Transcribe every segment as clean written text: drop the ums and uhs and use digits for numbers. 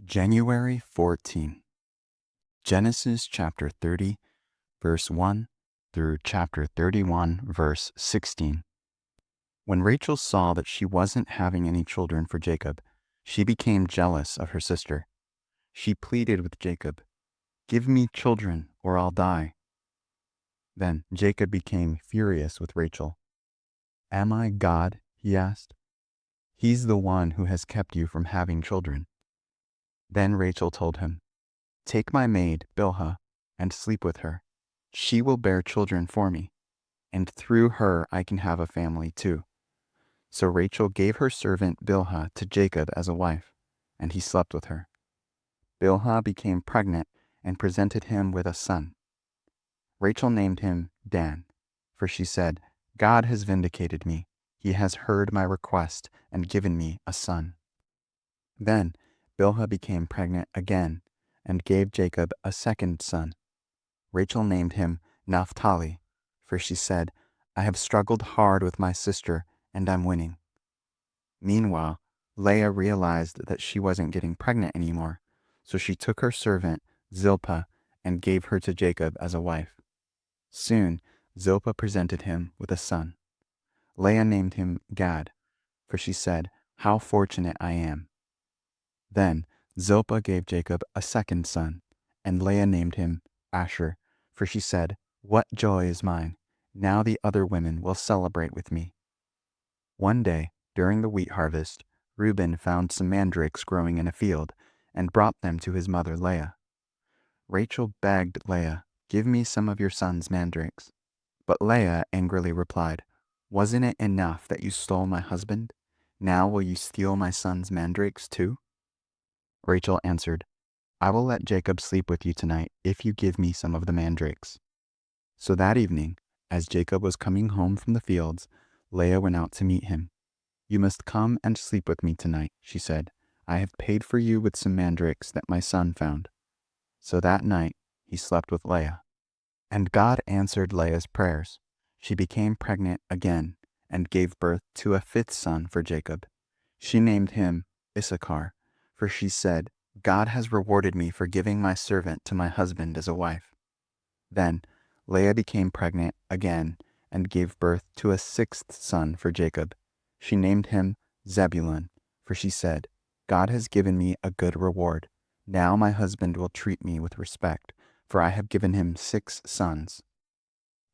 January 14. Genesis chapter 30, verse 1 through chapter 31, verse 16. When Rachel saw that she wasn't having any children for Jacob, she became jealous of her sister. She pleaded with Jacob, "Give me children or I'll die." Then Jacob became furious with Rachel. "Am I God?" he asked. "He's the one who has kept you from having children." Then Rachel told him, "Take my maid, Bilhah, and sleep with her. She will bear children for me, and through her I can have a family too." So Rachel gave her servant Bilhah to Jacob as a wife, and he slept with her. Bilhah became pregnant and presented him with a son. Rachel named him Dan, for she said, "God has vindicated me. He has heard my request and given me a son." Then Bilhah became pregnant again and gave Jacob a second son. Rachel named him Naphtali, for she said, "I have struggled hard with my sister, and I'm winning." Meanwhile, Leah realized that she wasn't getting pregnant anymore, so she took her servant, Zilpah, and gave her to Jacob as a wife. Soon, Zilpah presented him with a son. Leah named him Gad, for she said, "How fortunate I am." Then Zilpah gave Jacob a second son, and Leah named him Asher, for she said, "What joy is mine! Now the other women will celebrate with me." One day, during the wheat harvest, Reuben found some mandrakes growing in a field and brought them to his mother Leah. Rachel begged Leah, "Give me some of your son's mandrakes." But Leah angrily replied, "Wasn't it enough that you stole my husband? Now will you steal my son's mandrakes too?" Rachel answered, "I will let Jacob sleep with you tonight if you give me some of the mandrakes." So that evening, as Jacob was coming home from the fields, Leah went out to meet him. "You must come and sleep with me tonight," she said. "I have paid for you with some mandrakes that my son found." So that night he slept with Leah. And God answered Leah's prayers. She became pregnant again and gave birth to a fifth son for Jacob. She named him Issachar, for she said, "God has rewarded me for giving my servant to my husband as a wife." Then Leah became pregnant again and gave birth to a sixth son for Jacob. She named him Zebulun, for she said, "God has given me a good reward. Now my husband will treat me with respect, for I have given him 6 sons."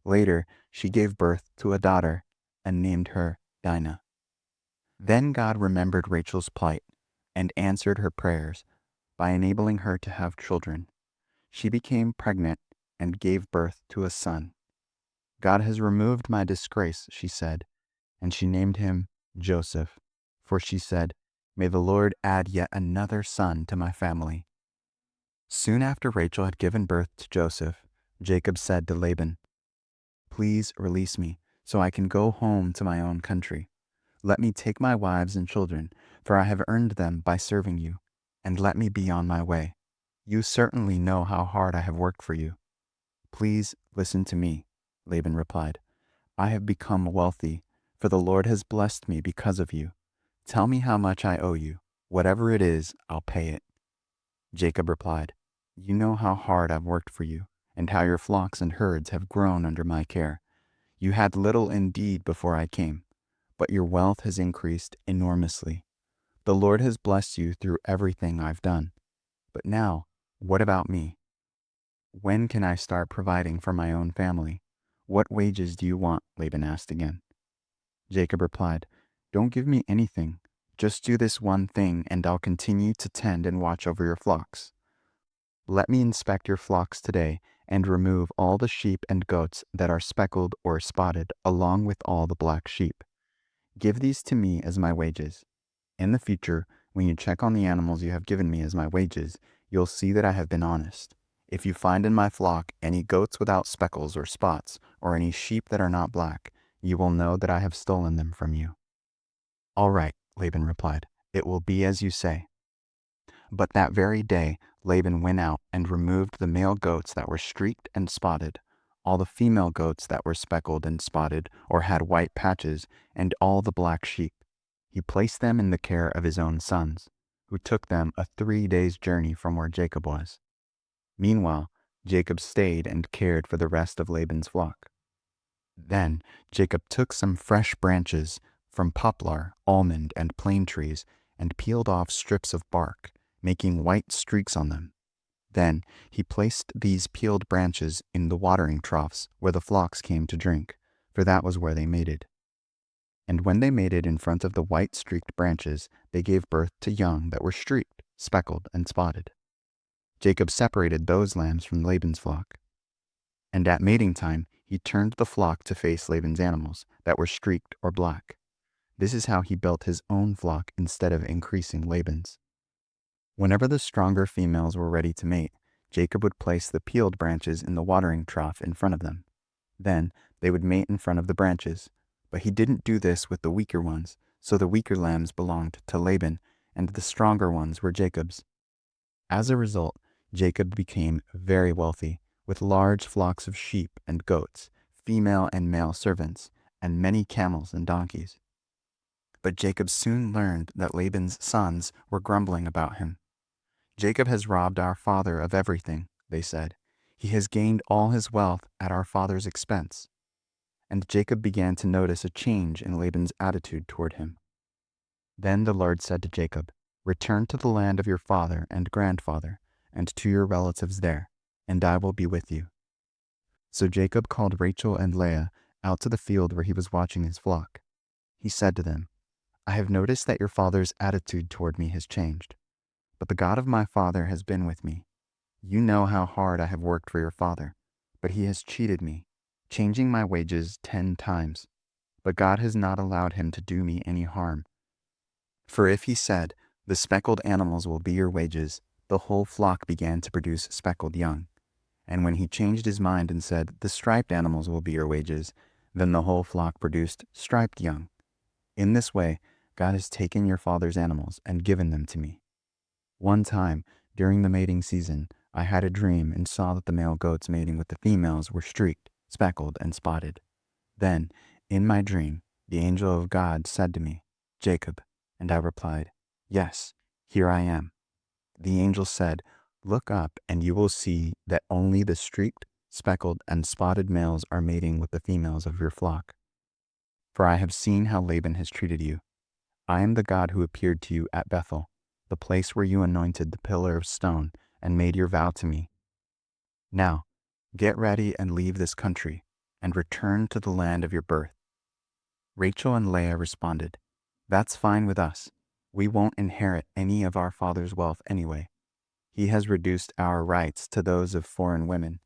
Later, she gave birth to a daughter and named her Dinah. Then God remembered Rachel's plight and answered her prayers by enabling her to have children. She became pregnant and gave birth to a son. "God has removed my disgrace," she said, and she named him Joseph, for she said, "May the Lord add yet another son to my family." Soon after Rachel had given birth to Joseph, Jacob said to Laban, "Please release me, so I can go home to my own country. Let me take my wives and children, for I have earned them by serving you, and let me be on my way. You certainly know how hard I have worked for you." "Please listen to me," Laban replied. "I have become wealthy, for the Lord has blessed me because of you. Tell me how much I owe you. Whatever it is, I'll pay it." Jacob replied, "You know how hard I've worked for you, and how your flocks and herds have grown under my care. You had little indeed before I came, but your wealth has increased enormously. The Lord has blessed you through everything I've done. But now, what about me? When can I start providing for my own family? What wages do you want?" Laban asked again. Jacob replied, "Don't give me anything. Just do this one thing, and I'll continue to tend and watch over your flocks. Let me inspect your flocks today and remove all the sheep and goats that are speckled or spotted, along with all the black sheep. Give these to me as my wages. In the future, when you check on the animals you have given me as my wages, you'll see that I have been honest. If you find in my flock any goats without speckles or spots, or any sheep that are not black, you will know that I have stolen them from you." "All right," Laban replied. "It will be as you say." But that very day Laban went out and removed the male goats that were streaked and spotted, all the female goats that were speckled and spotted or had white patches, and all the black sheep. He placed them in the care of his own sons. who took them a 3 days' journey from where Jacob was. Meanwhile, Jacob stayed and cared for the rest of Laban's flock. Then Jacob took some fresh branches from poplar, almond, and plane trees and peeled off strips of bark, making white streaks on them. Then he placed these peeled branches in the watering troughs where the flocks came to drink, for that was where they mated. And when they mated in front of the white streaked branches, they gave birth to young that were streaked, speckled, and spotted. Jacob separated those lambs from Laban's flock. And at mating time, he turned the flock to face Laban's animals that were streaked or black. This is how he built his own flock instead of increasing Laban's. Whenever the stronger females were ready to mate, Jacob would place the peeled branches in the watering trough in front of them. Then they would mate in front of the branches. But he didn't do this with the weaker ones, so the weaker lambs belonged to Laban, and the stronger ones were Jacob's. As a result, Jacob became very wealthy, with large flocks of sheep and goats, female and male servants, and many camels and donkeys. But Jacob soon learned that Laban's sons were grumbling about him. "Jacob has robbed our father of everything," they said. "He has gained all his wealth at our father's expense." And Jacob began to notice a change in Laban's attitude toward him. Then the Lord said to Jacob, "Return to the land of your father and grandfather, and to your relatives there, and I will be with you." So Jacob called Rachel and Leah out to the field where he was watching his flock. He said to them, "I have noticed that your father's attitude toward me has changed, but the God of my father has been with me. You know how hard I have worked for your father, but he has cheated me, changing my wages 10 times. But God has not allowed him to do me any harm. For if he said, 'The speckled animals will be your wages,' the whole flock began to produce speckled young. And when he changed his mind and said, 'The striped animals will be your wages,' then the whole flock produced striped young. In this way, God has taken your father's animals and given them to me. One time, during the mating season, I had a dream and saw that the male goats mating with the females were streaked, speckled, and spotted. Then, in my dream, the angel of God said to me, 'Jacob,' and I replied, 'Yes, here I am.' The angel said, 'Look up and you will see that only the streaked, speckled, and spotted males are mating with the females of your flock. For I have seen how Laban has treated you. I am the God who appeared to you at Bethel, the place where you anointed the pillar of stone and made your vow to me. Now, get ready and leave this country, and return to the land of your birth.' Rachel and Leah responded, 'That's fine with us. We won't inherit any of our father's wealth anyway. He has reduced our rights to those of foreign women,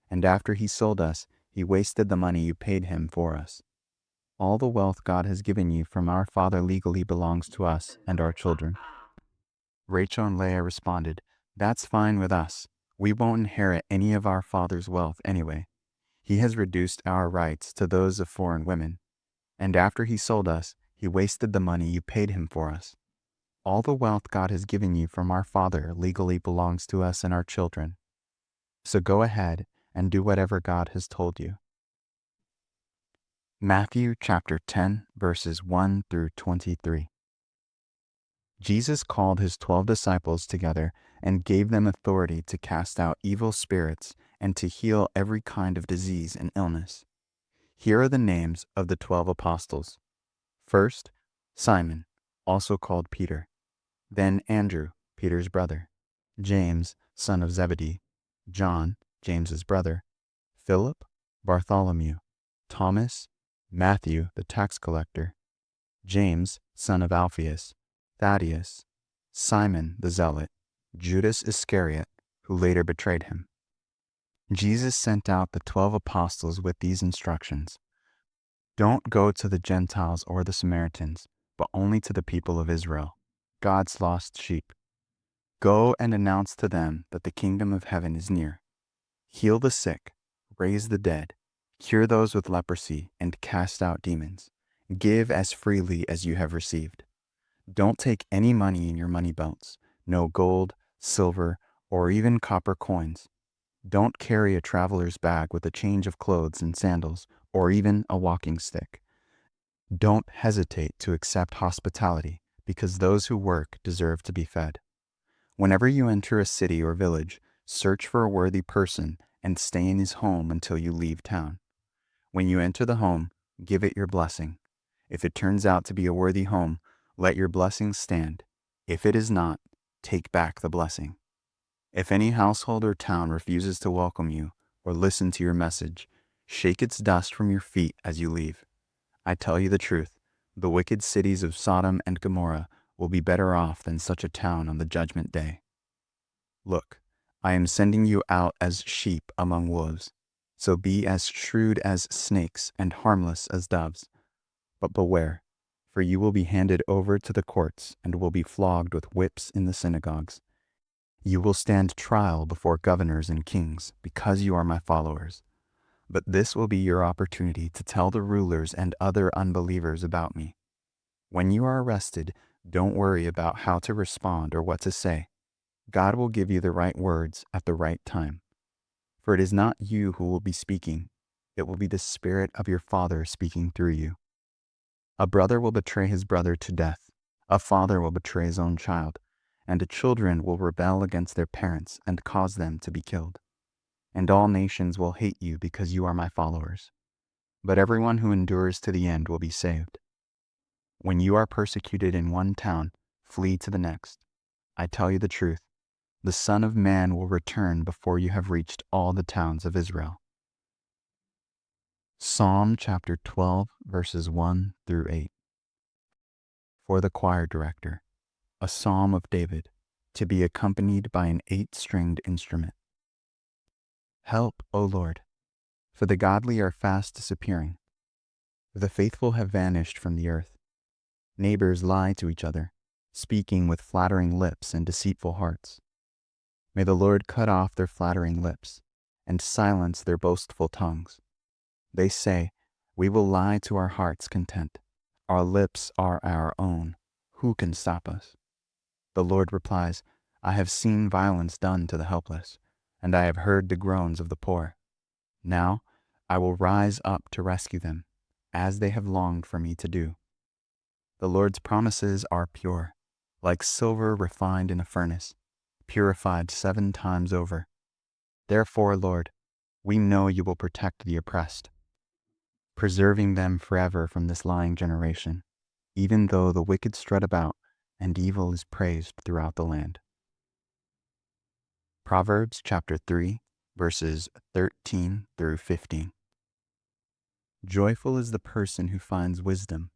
and after he sold us, he wasted the money you paid him for us. All the wealth God has given you from our father legally belongs to us and our children.' Rachel and Leah responded, 'That's fine with us. We won't inherit any of our father's wealth anyway. He has reduced our rights to those of foreign women, and after he sold us, he wasted the money you paid him for us. All the wealth God has given you from our father legally belongs to us and our children. So go ahead and do whatever God has told you." Matthew chapter 10, verses 1 through 23. Jesus called his 12 disciples together and gave them authority to cast out evil spirits and to heal every kind of disease and illness. Here are the names of the 12 apostles. First, Simon, also called Peter. Then Andrew, Peter's brother. James, son of Zebedee. John, James's brother. Philip, Bartholomew. Thomas, Matthew, the tax collector. James, son of Alphaeus. Thaddeus, Simon the Zealot, Judas Iscariot, who later betrayed him. Jesus sent out the 12 apostles with these instructions: "Don't go to the Gentiles or the Samaritans, but only to the people of Israel, God's lost sheep. Go and announce to them that the kingdom of heaven is near. Heal the sick, raise the dead, cure those with leprosy, and cast out demons. Give as freely as you have received. Don't take any money in your money belts, no gold, silver, or even copper coins. Don't carry a traveler's bag with a change of clothes and sandals, or even a walking stick. Don't hesitate to accept hospitality, because those who work deserve to be fed. Whenever you enter a city or village, search for a worthy person and stay in his home until you leave town. When you enter the home, give it your blessing. If it turns out to be a worthy home, let your blessing stand. If it is not, take back the blessing. If any household or town refuses to welcome you or listen to your message, shake its dust from your feet as you leave. I tell you the truth, the wicked cities of Sodom and Gomorrah will be better off than such a town on the judgment day. Look, I am sending you out as sheep among wolves. So be as shrewd as snakes and harmless as doves. But beware, for you will be handed over to the courts and will be flogged with whips in the synagogues. You will stand trial before governors and kings because you are my followers. But this will be your opportunity to tell the rulers and other unbelievers about me. When you are arrested, don't worry about how to respond or what to say. God will give you the right words at the right time. For it is not you who will be speaking, it will be the Spirit of your Father speaking through you. A brother will betray his brother to death, a father will betray his own child, and children will rebel against their parents and cause them to be killed. And all nations will hate you because you are my followers. But everyone who endures to the end will be saved. When you are persecuted in one town, flee to the next. I tell you the truth, the Son of Man will return before you have reached all the towns of Israel. Psalm chapter 12, verses 1 through 8. For the choir director, a psalm of David, to be accompanied by an 8-stringed instrument. Help, O Lord, for the godly are fast disappearing. The faithful have vanished from the earth. Neighbors lie to each other, speaking with flattering lips and deceitful hearts. May the Lord cut off their flattering lips and silence their boastful tongues. They say, we will lie to our heart's content. Our lips are our own. Who can stop us? The Lord replies, I have seen violence done to the helpless, and I have heard the groans of the poor. Now I will rise up to rescue them, as they have longed for me to do. The Lord's promises are pure, like silver refined in a furnace, purified 7 times over. Therefore, Lord, we know you will protect the oppressed, preserving them forever from this lying generation, even though the wicked strut about and evil is praised throughout the land. Proverbs chapter 3, verses 13 through 15. Joyful is the person who finds wisdom,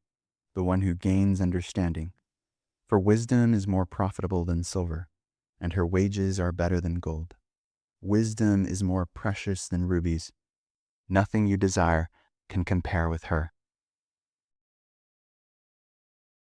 the one who gains understanding. For wisdom is more profitable than silver, and her wages are better than gold. Wisdom is more precious than rubies. Nothing you desire can compare with her.